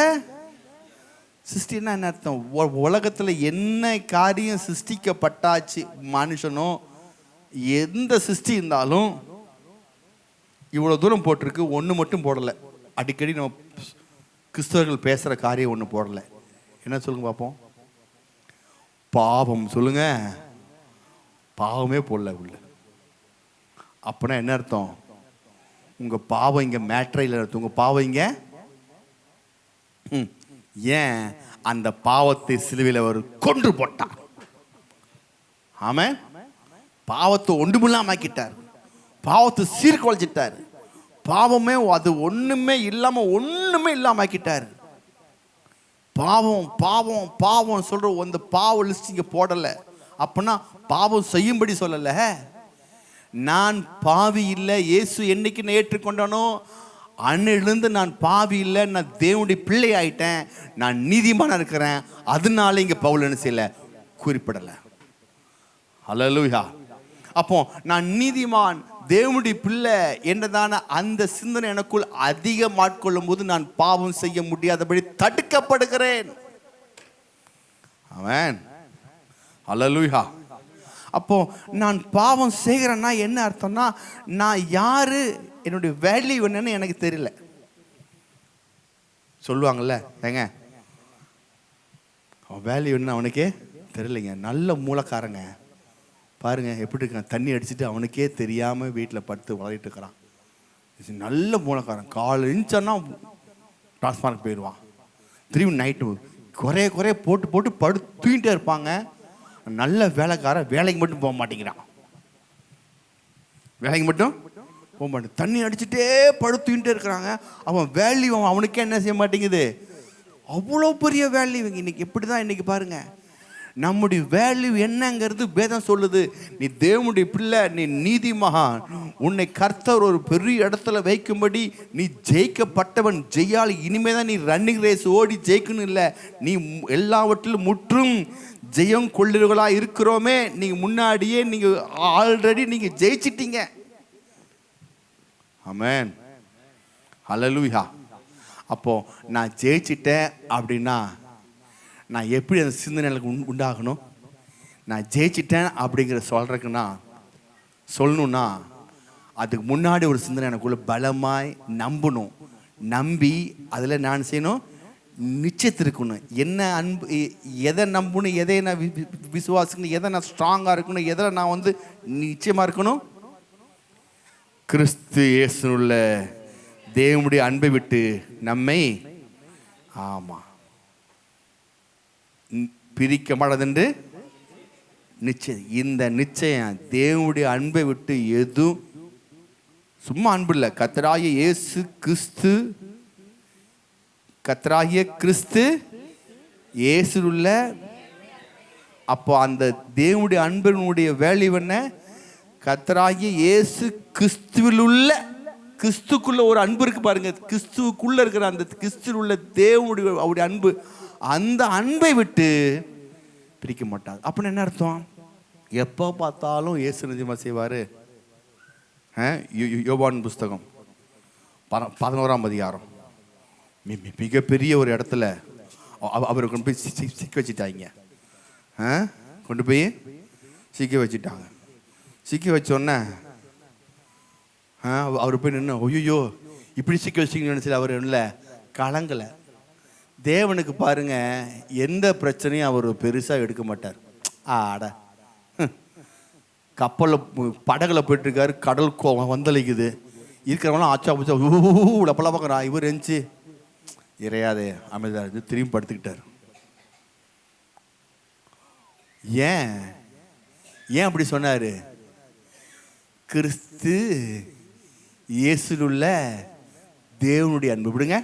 சிருஷ்டின்னா என்ன அர்த்தம்? உலகத்தில் என்ன காரியம் சிருஷ்டிக்கப்பட்டாச்சு மனுஷனோ எந்த சிருஷ்டி இருந்தாலும் இவ்வளோ தூரம் போட்டிருக்கு. ஒன்று மட்டும் போடலை. அடிக்கடி நம்ம கிறிஸ்தவர்கள் பேசுகிற காரியம் ஒன்று போடலை. என்ன சொல்லுங்க பார்ப்போம்? பாவம். சொல்லுங்க. பாவமே போடல உள்ள. அப்படின்னா என்ன அர்த்தம்? உங்கள் பாவம் இங்கே மேட்ரையில் அர்த்தம். உங்கள் பாவம் இங்கே ஏன் அந்த பாவத்தை சிலுவையில் அவர் கொன்று போட்டார். ஆமாம், பாவத்தை ஒன்றுமில்லாம ஆக்கிட்டார். பாவத்தை சீர்குலைச்சிட்டார். பாவமே அது ஒன்றுமே இல்லாமல் ஆக்கிட்டார். பாவம் பாவம் பாவம் சொல்கிற அந்த பாவ லிஸ்ட் இங்கே போடலை. அப்படின்னா பாவம் செய்யும்படி சொல்லலை. நான் பாவி இல்லை, இயேசு என்னைக்கு நான் ஏற்றுக்கொண்டானோ அன்னிலிருந்து நான் பாவி இல்லை, நான் தேவனுடைய பிள்ளை ஆயிட்டேன், நான் நீதிமானா இருக்கிறேன். அதனால இங்கே பவுல் என்ன செய்யலை, குறிப்பிடலை. ஹல்லேலூயா. அப்போ நான் நீதிமான், தேவனுடைய பிள்ளை என்றதான அந்த சிந்தனை எனக்குள் அதிகம் ஆட்கொள்ளும் போது நான் பாவம் செய்ய முடியாதபடி தடுக்கப்படுகிறேன். ஆமென். ஹல்லேலூயா. அப்போ நான் பாவம் செய்கிறேன்னா என்ன அர்த்தம்னா, நான் யாரு, என்னுடைய வேல்யூ என்னன்னு எனக்கு தெரியல. சொல்லுவாங்கல்ல, ஏங்க வேல்யூ என்ன அவனுக்கே தெரியலைங்க. நல்ல மூலக்காரங்க பாருங்க எப்படி இருக்கான், தண்ணி அடிச்சுட்டு அவனுக்கே தெரியாமல் வீட்டில் படுத்து வளரிட்டு இருக்கிறான். நல்ல மூலக்காரன். கால் இன்ச்சன்னா டிரான்ஸ்ஃபார்மர் போயிடுவான். திரும்பி நைட்டு குறைய போட்டு தூங்கிட்டே இருப்பாங்க. நல்ல வேலைக்காரன் வேலைக்கு மட்டும் போக மாட்டேங்கிறான். வேலைக்கு மட்டும் போக மாட்டேன். தண்ணி அடிச்சுட்டே படுத்துக்கிட்டே இருக்கிறாங்க. அவன் வேல்யூ அவனுக்கே என்ன செய்ய மாட்டேங்குது. அவ்வளோ பெரிய வேல்யூ இன்னைக்கு. எப்படி தான் இன்னைக்கு பாருங்க, நம்முடைய வேல்யூ என்னங்கிறது வேதம் சொல்லுது. நீ தேவனுடைய பிள்ளை, நீ நீதிமகான், உன்னை கர்த்தர் ஒரு பெரிய இடத்துல வைக்கும்படி நீ ஜெயிக்கப்பட்டவன், ஜெயால். இனிமே தான் நீ ரன்னிங் ரேஸ் ஓடி ஜெயிக்கணும் இல்லை, நீ எல்லாவற்றிலும் முற்றும் ஜெயம் கொள்ளுகளா இருக்கிறோமே. நீங்க முன்னாடியே நீங்க ஆல்ரெடி நீங்க ஜெயிச்சிட்டீங்க. ஆமென், ஹல்லேலூயா. அப்போ நான் ஜெயிச்சிட்டேன் அப்படின்னா நான் எப்படி அந்த சிந்தனை எனக்கு உண்டாகணும்? நான் ஜெயிச்சிட்டேன் அப்படிங்கிற சொல்லணும்னா அதுக்கு முன்னாடி ஒரு சிந்தனை எனக்குள்ள பலமாய் நம்பணும். நம்பி அதில் நான் செய்யணும், நிச்சயத்திருக்கணும். என்ன அன்பு, எதை நம்பணும், எதை நான் விசுவாசிக்கணும், எதை நான் ஸ்ட்ராங்காக இருக்கணும், எதில் நான் நிச்சயமாக இருக்கணும். கிறிஸ்து இயேசுவுள்ள தேவனுடைய அன்பை விட்டு நம்மை பிரிக்க மாட்டதென்று நிச்சயம். இந்த நிச்சயம் தேவனுடைய அன்பை விட்டு எதுவும் சும்மா அன்பு இல்லை. கர்த்தராகிய இயேசு கிறிஸ்து, கர்த்தராகிய கிறிஸ்து இயேசுவுள்ள. அப்போ அந்த தேவனுடைய அன்பினுடைய வேல்யூ என்ன? கர்த்தராகிய இயேசு கிறிஸ்துவில் உள்ள, கிறிஸ்துக்குள்ள ஒரு அன்பு இருக்கு பாருங்க. கிறிஸ்துவுக்குள்ள இருக்கிற அந்த கிறிஸ்துவில் உள்ள தேவனுடைய அவருடைய அன்பு, அந்த அன்பை விட்டு பிரிக்க மாட்டார். அப்படின்னு என்ன அர்த்தம்? எப்போ பார்த்தாலும் இயேசு நிஜமா செய்வார். யோவான் புஸ்தகம் 11ஆம் அதிகாரம், மிகப்பெரிய ஒரு இடத்துல அவரை கொண்டு போய் சிக்க வச்சுட்டாங்க. கொண்டு போய் சிக்க வச்சுட்டாங்க. சிக்க வச்சோடனே அவர் போய் நின்று, ஐயோ இப்படி சிக்க வச்சிங்கன்னு நினச்சி அவர் இல்லை, கலங்கலை. தேவனுக்கு பாருங்க, எந்த பிரச்சனையும் அவர் பெருசாக எடுக்க மாட்டார். ஆட கப்பலில் படகுல போயிட்டுருக்காரு, கடல் வந்தளிக்குது, இருக்கிறவங்களாம் ஆச்சா பூச்சா ஊழப்பெல்லாம் பார்க்குறான். இவர் இருந்துச்சு இறையாதே அமைதியாக இருந்து திரும்பி படுத்துக்கிட்டார். ஏன் அப்படி சொன்னார்? கிறிஸ்து இயேசுவுள்ள தேவனுடைய அன்பு. விடுங்க,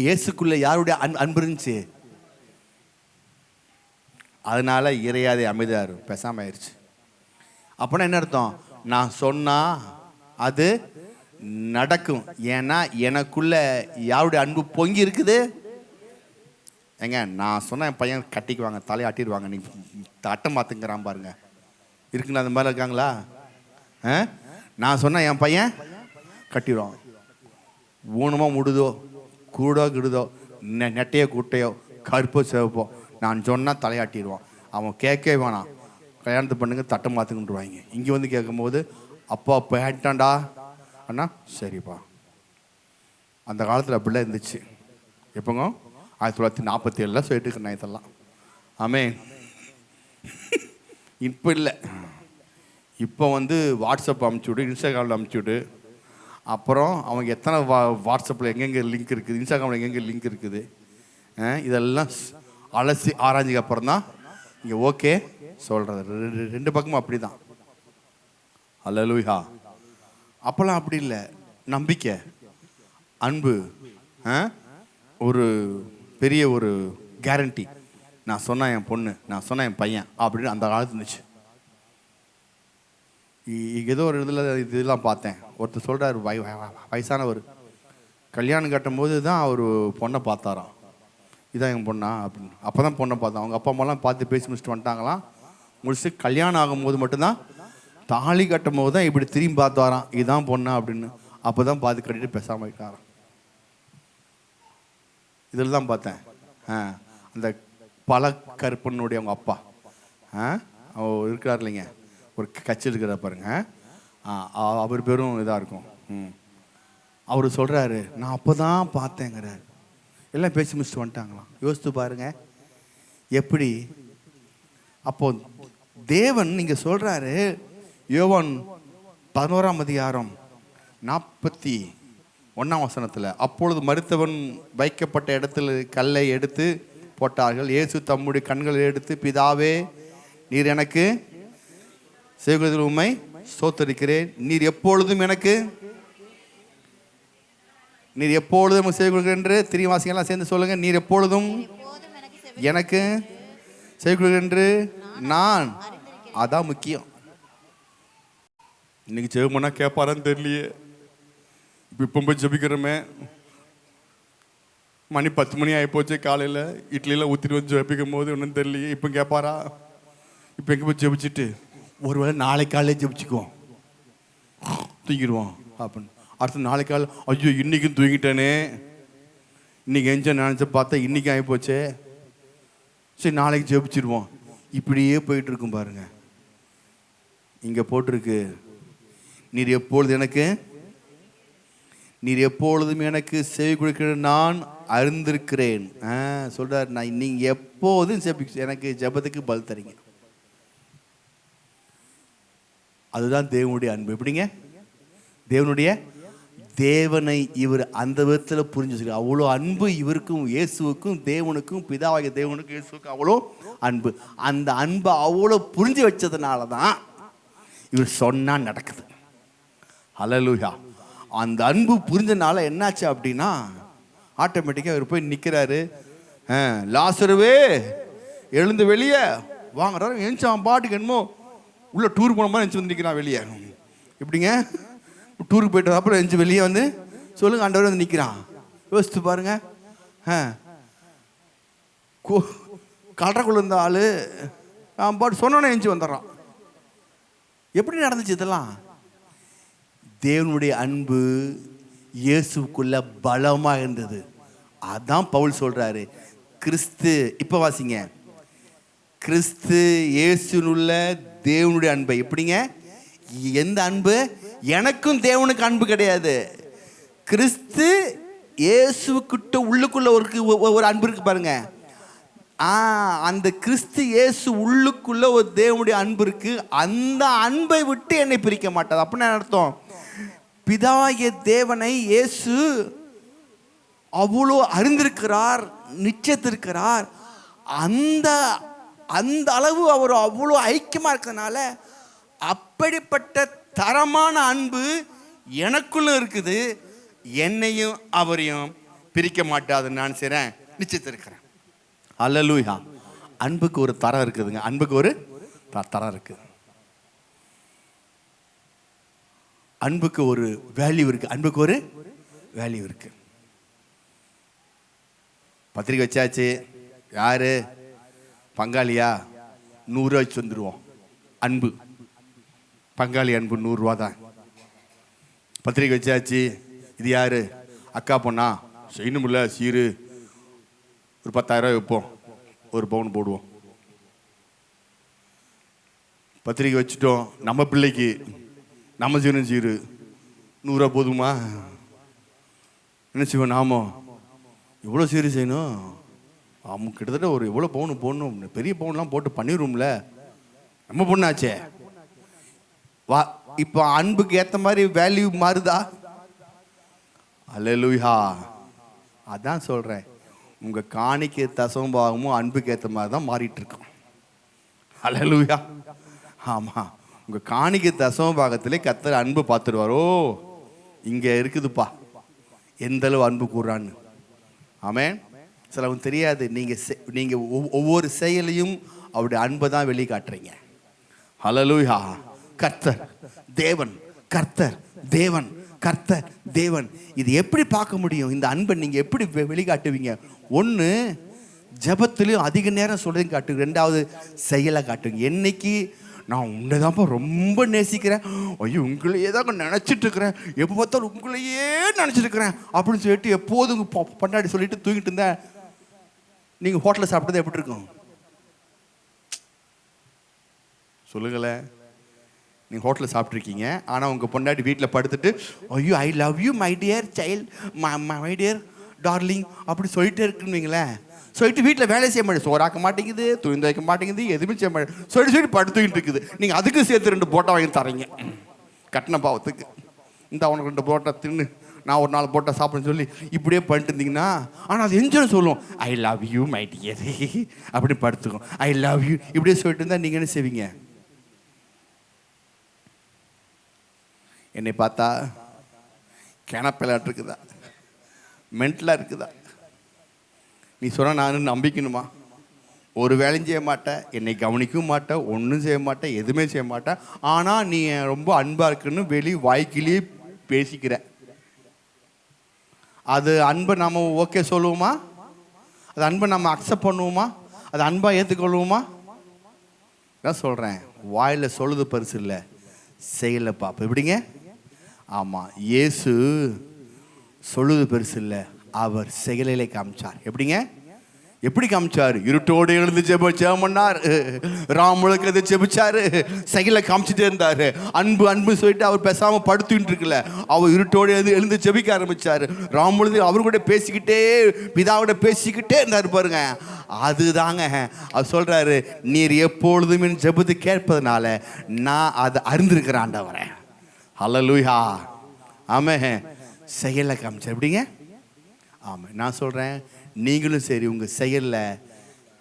இயேசுக்குள்ள யாருடைய அன்பு இருந்துச்சு? அதனால இறையாதே அமைதியாரு பேசாம ஆயிடுச்சு. அப்படின்னா என்ன அர்த்தம்? நான் சொன்னா அது நடக்கும். ஏன்னா எனக்குள்ள யாருடைய அன்பு பொங்கி இருக்குது. ஏங்க, நான் சொன்ன என் பையன் கட்டிக்குவாங்க, தலையாட்டிடுவாங்க, நீ தட்டம் பார்த்துங்கிறான் பாருங்க. இருக்குங்களா? அந்த மாதிரி இருக்காங்களா? நான் சொன்ன என் பையன் கட்டிடுவான். ஊனமோ முடுதோ, கூடோ கிடுதோ, நெட்டையோ குட்டையோ, கருப்போ சிவப்போ, நான் சொன்னால் தலையாட்டிடுவான். அவன் கேட்கவே வேணாம், கல்யாணத்தை பண்ணுங்க, தட்டம் பார்த்துக்கிட்டுருவாங்க. இங்கே வந்து கேட்கும்போது அப்பா போயிட்டான்டா அண்ணா, சரிப்பா. அந்த காலத்தில் அப்படிலாம் இருந்துச்சு. எப்போங்க? 1947 சொல்லிட்டு இருக்கேன் இதெல்லாம். ஆமே, இப்போ இல்லை. இப்போ வாட்ஸ்அப் அமுச்சுவிடு, இன்ஸ்டாகிராமில் அமுச்சுவிடு. அப்புறம் அவங்க எத்தனை வாட்ஸ்அப்பில் எங்கெங்கே லிங்க் இருக்குது, இன்ஸ்டாகிராமில் எங்கெங்கே லிங்க் இருக்குது, இதெல்லாம் அலசி ஆராய்ச்சிக்கு அப்புறம் தான் இங்கே ஓகே சொல்கிறது. ரெண்டு பக்கமும் அப்படி தான். அல்லேலூயா. அப்போல்லாம் அப்படி இல்லை. நம்பிக்கை, அன்பு, ஒரு பெரிய ஒரு கேரண்டி. நான் சொன்னேன் என் பொண்ணு, நான் சொன்னேன் என் பையன் அப்படின்னு அந்த காலத்து இருந்துச்சு. ஏதோ ஒரு இதில் இதெல்லாம் பார்த்தேன். ஒருத்தர் சொல்கிறார், வயசானவர் கல்யாணம் கட்டும்போது தான் அவர் பொண்ணை பார்த்தாராம். இதான் எங்கள் பொண்ணா அப்படின்னு. அப்போ தான் பொண்ணை பார்த்தோம். அவங்க அப்பா அம்மாலாம் பார்த்து பேசி முடிச்சுட்டு வந்துட்டாங்களாம். முடிச்சுட்டு கல்யாணம் ஆகும்போது மட்டும்தான், தாலி கட்டும் போது தான் இப்படி திரும்பி பார்த்து வரான், இதுதான் பொண்ணா அப்படின்னு. அப்போ தான் பார்த்து கட்டிட்டு பேசாமல் இருக்காராம். இதில் தான் பார்த்தேன். அந்த பல கருப்பனுடைய அவங்க அப்பா அவர் இருக்கிறார் இல்லைங்க, ஒரு கட்சி இருக்கிற பாருங்க, அவர் பேரும் இதாக இருக்கும். அவர் சொல்கிறாரு, நான் அப்போ தான் பார்த்தேங்கிறார். எல்லாம் பேசி முடிச்சுட்டு வந்துட்டாங்களாம். யோசித்து பாருங்க எப்படி. அப்போ தேவன் நீங்க சொல்றாரு, யோவான் 11ஆம் அதிகாரம் 41ஆம் வசனத்தில், அப்பொழுது மரித்தவன் வைக்கப்பட்ட இடத்துல கல்லை எடுத்து போட்டார்கள். இயேசு தம்முடைய கண்களை எடுத்து, பிதாவே, நீர் எனக்கு செய்வதில் உம்மை ஸ்தோத்தரிக்கிறேன். நீர் எப்பொழுதும் செவி கொடுக்கிறேன் என்று திரியவாசிகள்லாம் சேர்ந்து சொல்லுங்க. நீர் எப்பொழுதும் எனக்கு செவி கொடுக்கிறேன் என்று நான். அதான் முக்கியம். இன்னைக்கு ஜெபம் பண்ணா கேட்பாரான்னு தெரியலையே. இப்போ போய் ஜெபிக்கிறோமே, மணி 10 மணி ஆகிப்போச்சு. காலையில் இட்லியெல்லாம் ஊற்றிட்டு வந்து ஜெபிக்கும் போது ஒன்றும் தெரியலையே. இப்போ கேட்பாரா? இப்போ எங்கே போய் ஜெபிச்சுட்டு ஒருவேளை நாளைக்கு காலையில் ஜெபிச்சுக்குவோம், தூங்கிடுவோம் அப்படின்னு. அடுத்த நாளைக்கு காலை ஐயோ இன்றைக்கும் தூங்கிட்டேனே, இன்றைக்கி எஞ்ச நினச்ச பார்த்தா இன்றைக்கி ஆகிப்போச்சே, சரி நாளைக்கு ஜெபிச்சிடுவோம். இப்படியே போயிட்டு இருக்கும் பாருங்க. இங்கே போட்டிருக்கு, நீர் எப்பொழுதும் எனக்கு செவி கொடுக்கிற நான் அறிந்திருக்கிறேன். சொல்றார், நான் நீங்க எப்போதும் எனக்கு ஜெபத்துக்கு பதில் தரீங்க. அதுதான் தேவனுடைய அன்பு. எப்படிங்க? தேவனை இவர் அந்த விதத்தில் புரிஞ்சு வச்சிருக்கார். அவ்வளோ அன்பு இவருக்கும் இயேசுவுக்கும், தேவனுக்கும், பிதாவாகிய தேவனுக்கும் இயேசுவுக்கும் அவ்வளோ அன்பு. அந்த அன்பை அவ்வளோ புரிஞ்சு வச்சதுனால தான் இவர் சொன்னா நடக்குது. ஹல்லேலூயா. அந்த அன்பு புரிஞ்சனால என்னாச்சு அப்படின்னா, ஆட்டோமேட்டிக்காக அவர் போய் நிற்கிறாரு. லாசருவே எழுந்து வெளியே வாங்குறாரு. எழுந்தான் பாட்டுக்கு என்னமோ உள்ள டூர் போன மாதிரி எழுந்து வந்து நிற்கிறான் வெளியே. எப்படிங்க? டூருக்கு போயிட்டு அப்புறம் எழுந்து வெளியே வந்து சொல்லுங்க ஆண்டவர் வந்து நிற்கிறான். யோசித்து பாருங்க. கலரைக்குள்ள இருந்த ஆளு பாட்டு சொன்னோன்னே எழுந்து வந்துடுறான். எப்படி நடந்துச்சு இதெல்லாம்? தேவனுடைய அன்பு இயேசுக்குள்ள பலமா இருந்தது. அதான் பவுல் சொல்றாரு, கிறிஸ்து, இப்ப வாசிங்க, கிறிஸ்து இயேசுனுள்ள தேவனுடைய அன்பை. எப்படிங்க? எந்த அன்பு? எனக்கும் தேவனுக்கு அன்பு கிடையாது. கிறிஸ்து இயேசுக்கிட்ட உள்ளுக்குள்ள ஒரு அன்பு இருக்கு பாருங்க. அந்த கிறிஸ்து இயேசு உள்ளுக்குள்ள ஒரு தேவனுடைய அன்பு இருக்கு. அந்த அன்பை விட்டு என்னை பிரிக்க மாட்டாது. அப்படின்னு அர்த்தம். பிதாகிய தேவனை இயேசு அவ்வளோ அறிந்திருக்கிறார், நிச்சயத்திருக்கிறார். அந்த அந்த அளவு அவர் அவ்வளோ ஐக்கியமா இருக்கிறதுனால அப்படிப்பட்ட தரமான அன்பு எனக்குள்ள இருக்குது. என்னையும் அவரையும் பிரிக்க மாட்டாதுன்னு நான் செய்றேன், நிச்சயத்திருக்கிறேன். அல்லேலூயா. அன்புக்கு ஒரு தரம் இருக்குதுங்க. அன்புக்கு ஒரு தரம் இருக்கு. அன்புக்கு ஒரு வேல்யூ இருக்கு. அன்புக்கு ஒரு வேல்யூ இருக்கு. பத்திரிக்கை வச்சாச்சு. யாரு பங்காளியா? 100 ரூபா வச்சு வந்துடுவோம். அன்பு பங்காளி அன்பு 100 ரூபா தான். பத்திரிக்கை வச்சாச்சு. இது யாரு? அக்கா பொண்ணா? செய்யணும்ல சீரு, ஒரு 10,000 ரூபாய் வைப்போம், ஒரு பவுன் போடுவோம். பத்திரிக்கை வச்சுட்டோம். நம்ம பிள்ளைக்கு நம்ம சீரும் சீரு 100 ரூபா போதுமா? என்ன செய்வோம் நாமோ? எவ்வளோ சீரு செய்யணும்? கிட்டத்தட்ட ஒரு எவ்வளோ பவுன் போடணும்? பெரிய பவுன்லாம் போட்டு பண்ணிடுவோம்ல, நம்ம பொண்ணாச்சே. வா, இப்போ அன்புக்கு ஏற்ற மாதிரி வேல்யூ மாறுதா? அல்லேலூயா. அதான் சொல்கிறேன், உங்கள் காணிக்கை தசமபாகமும் அன்புக்கு ஏற்ற மாதிரி தான் மாறிட்டு இருக்கோம். அல்லேலூயா. ஆமாம், உங்கள் காணிக்கை தசமபாகத்திலே கர்த்தர் அன்பு பார்த்துடுவாரோ, இங்கே இருக்குதுப்பா எந்த அளவு அன்பு கூறான்னு. ஆமென். சிலவங்க தெரியாது, நீங்கள் ஒவ்வொரு செயலையும் அவருடைய அன்பை தான் வெளியே காட்டுறீங்க. ஹல்லேலூயா. கர்த்தர் தேவன், கர்த்தர் தேவன், கர்த்தர் தேவன். இது எப்படி பார்க்க முடியும்? இந்த அன்பை நீங்கள் எப்படி வெளிக்காட்டுவீங்க? ஒன்று, ஜபத்திலையும் அதிக நேரம் சொல்றதையும் காட்டுங்க. 2வது, செயலை காட்டுங்க. என்னைக்கு நான் உன்னைதான்ப்பா ரொம்ப நேசிக்கிறேன், ஐயோ உங்களையே தான் நினச்சிட்டு இருக்கிறேன், எப்போ பார்த்தாலும் உங்களையே நினச்சிட்டு இருக்கிறேன் அப்படின்னு சொல்லிட்டு எப்போதும் பண்டாடி சொல்லிட்டு தூங்கிட்டு இருந்தேன். நீங்கள் ஹோட்டலில் சாப்பிட்டது எப்படி இருக்கும் சொல்லுங்களேன்? நீங்கள் ஹோட்டலில் சாப்பிட்ருக்கீங்க, ஆனால் உங்கள் பொண்டாட்டி வீட்டில் படுத்துட்டு ஐயோ I love you my dear child, my dear darling அப்படி சொல்லிட்டே இருக்குன்னு சொல்லிட்டு வீட்டில் வேலை செய்ய மாட்டேன், சோறாக்க மாட்டேங்குது, துணி வைக்க மாட்டேங்குது, எதுவுமே செய்ய மாட்டேன், சொல்லிட்டு படுத்துக்கிட்டு இருக்குது. நீங்கள் அதுக்கு சேர்த்து 2 போட்டா வாங்கி தரீங்க கட்டின பாவத்துக்கு. இந்த அவனுக்கு 2 போட்டா தின்னு, நான் ஒரு 4 போட்டா சாப்பிட்றேன்னு சொல்லி இப்படியே பண்ணிட்டு இருந்தீங்கன்னா, ஆனால் அது எஞ்சுன்னு சொல்லுவோம், I love you my dear அப்படி படுத்துக்கும், ஐ லவ் யூ இப்படியே சொல்லிட்டு இருந்தால் நீங்கள் என்ன செய்வீங்க? என்னை பார்த்தா கிணப்பிலாட்டு இருக்குதா, மென்டலாக இருக்குதா? நீ சொன்ன நான் நம்பிக்கணுமா? ஒரு வேலையும் செய்ய மாட்டேன், என்னை கவனிக்கவும் மாட்டேன், ஒன்றும் செய்ய மாட்டேன், எதுவுமே செய்ய மாட்டேன். ஆனால் நீ ரொம்ப அன்பாக இருக்குன்னு வாய்க்கிலேயே பேசிக்கிற. அது அன்பை நம்ம ஓகே சொல்லுவோமா? அது அன்பை நம்ம அக்செப்ட் பண்ணுவோமா? அது அன்பாக ஏற்றுக்கொள்வோமா? நான் சொல்கிறேன், வாயில் சொல்லுது பெருசு இல்லை, செயலை பாப்பா. எப்படிங்க? ஆமாம், இயேசு சொல்லுது பெருசு இல்லை, அவர் செயலிலே காமிச்சார். எப்படிங்க? எப்படி காமிச்சார்? இருட்டோடு எழுந்து ஜெபம் பண்ணார், ராமுழுக்கு ஜெபிச்சாரு, செயலை காமிச்சிட்டே இருந்தார். அன்பு அன்பு சொல்லிட்டு அவர் பேசாமல் படுத்துட்டு இருக்கல, அவர் இருட்டோடு எழுந்து ஜெபிக்க ஆரம்பிச்சார். ராமுழுது அவர் கூட பேசிக்கிட்டே, பிதாவோட பேசிக்கிட்டே இருந்தார் பாருங்க. அதுதாங்க அவர் சொல்றாரு, நீர் எப்பொழுதும் என் ஜெபத்தை கேட்பதனால நான் அதை அறிந்திருக்கிறேன் ஆண்டவரே. ஹல்லேலூயா, ஆமென். செயலை காமிச்சார். எப்படிங்க? ஆமாம், நான் சொல்கிறேன், நீங்களும் சரி உங்கள் செயலில்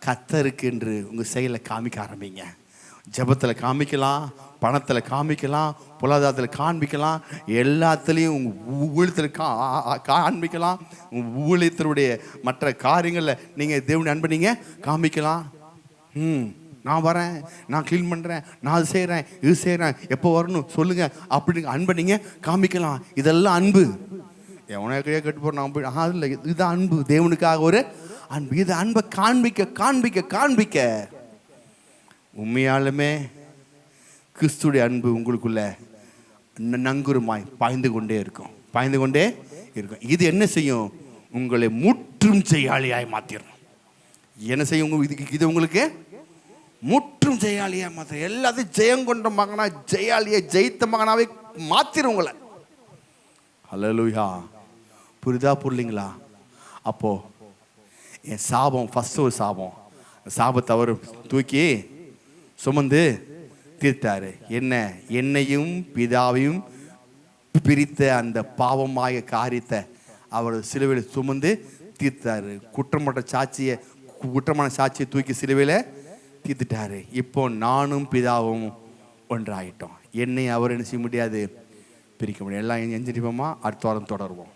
கர்த்தருக்கு என்று உங்கள் செயலை காமிக்க ஆரம்பிங்க. ஜெபத்தில் காமிக்கலாம், பணத்தில் காமிக்கலாம், பொருளாதாரத்தில் காண்பிக்கலாம், எல்லாத்துலேயும் உங்கள் ஊழியத்தில் காண்பிக்கலாம். உங்கள் ஊழியத்தினுடைய மற்ற காரியங்களில் நீங்கள் தேவனுடைய அன்பை நீங்கள் காமிக்கலாம். நான் வரேன், நான் க்ளீன் பண்ணுறேன், நான் அது செய்கிறேன், இது செய்கிறேன், எப்போ வரணும் சொல்லுங்கள் அப்படிங்க அன்பை நீங்கள் காமிக்கலாம். இதெல்லாம் அன்பு. எவனையே கெட்டு போகிற நான் போய் இல்லை, இது அன்பு, தேவனுக்காக ஒரு அன்பு. இது அன்பை காண்பிக்க காண்பிக்க காண்பிக்க உண்மையாலுமே கிறிஸ்துடைய அன்பு உங்களுக்குள்ள நங்குருமாய் பாய்ந்து கொண்டே இருக்கும், பாய்ந்து கொண்டே இருக்கும். இது என்ன செய்யும்? உங்களை முற்றும் ஜெயாளியாய் மாற்றிடும். என்ன செய்யும்? இது உங்களுக்கு முற்றும் ஜெயாளியாக மாற்ற, எல்லாத்தையும் ஜெயங்கொண்ட மகனா, ஜெயாளியை ஜெயித்த மகனாவே மாற்றிடும் உங்களை. ஹல்லேலூயா. புரிதா புரியலீங்களா? அப்போ என் சாபம், ஃபஸ்ட்டு ஒரு சாபம், சாபத்தை அவர் தூக்கி சுமந்து தீர்த்தாரு. என்னையும் பிதாவையும் பிரித்த அந்த பாவமாய காரியத்தை அவர் சிலுவையில் சுமந்து தீர்த்தாரு. குற்றமான சாட்சியை தூக்கி சிலுவையில் தீர்த்துட்டாரு. இப்போ நானும் பிதாவும் ஒன்றாயிட்டோம். என்னை அவர் என்ன செய்ய முடியாது, பிரிக்க முடியாது. எல்லாம் எஞ்சிருப்போமா? அடுத்த வாரம் தொடருவோம்.